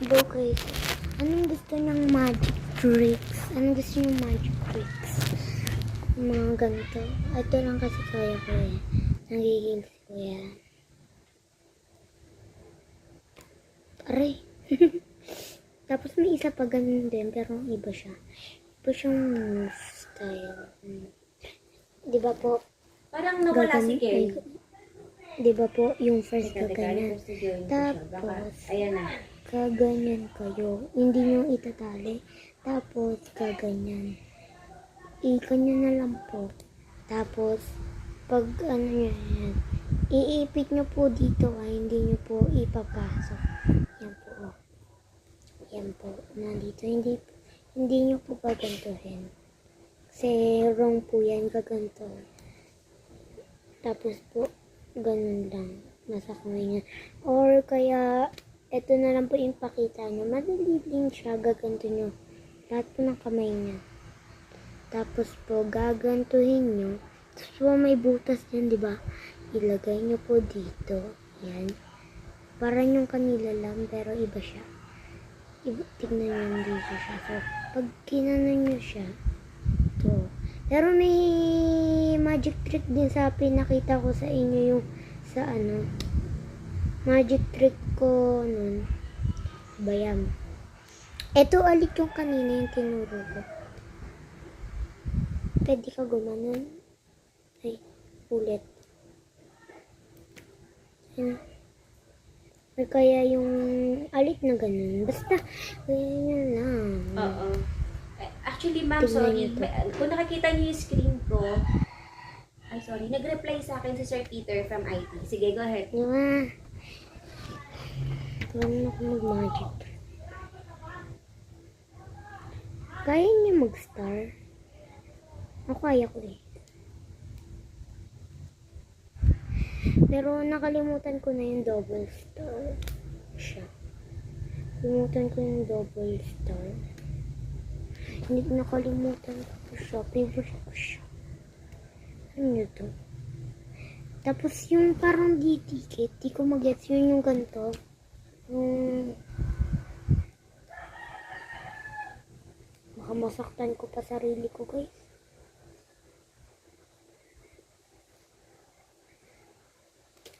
Go guys. Anong gusto niyang magic tricks? Anong gusto niyang magic tricks? Mga ganito. Ito lang kasi kaya ko eh. Nagigil ko yan. Aray. Tapos may isa pa ganun din, pero iba siya. Iba siyang style. Di ba po? Parang nawala si Kay. Di ba po, yung first Teka, kaganyan. request to join ko siya. Baka, Tapos, ayan na. kaganyan kayo. Hindi nyo itatali. Tapos, kaganyan. Ikanyo na lang po. Tapos, pag ano nyo yan, iipit nyo po dito hindi nyo po ipapasok. Yan po. Oh. Yan po. Nandito. Hindi nyo po gagantuhin. Kasi wrong po yan. Gaganto. Tapos po, ganun lang. Nasa kamay niya. Or kaya, eto na lang po yung pakita nyo. Madali din siya. Gaganto nyo. Lahat po ng kamay niya. Tapos po, gagantuhin nyo. Tapos po, may butas yan, di ba? Ilagay nyo po dito. Yan. Parang yung kanila lang, pero iba siya. Tignan nyo dito siya. So, pag kinanan nyo siya, to. Pero may magic trick din sa pinakita ko sa inyo yung sa ano. Magic trick ko nun. Bayam. Ito ulit yung kanina yung tinuro ko. Pwede ka gumanon. Ay, ulit. Yan. Or kaya yung alit na ganun. Basta, ganyan lang. Oo. Actually, ma'am, Tingnan sorry. niyo to. Kung nakikita niyo yung screen ko, ay, sorry. Nag-reply sa akin si Sir Peter from IT. Sige, go ahead. Diba? Tuwan ako mag-magic. Kaya niya mag-star? Ako kaya ko eh. Pero nakalimutan ko na yung double star siya. Nakalimutan ko yung double star. Hindi ko nakalimutan ko siya. Favorite ko siya. Ano to? Tapos yung parang D-ticket, di ko mag-gets yun yung ganito. Baka masaktan ko pa sarili ko guys.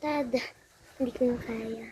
Tada, hindi ko na kaya.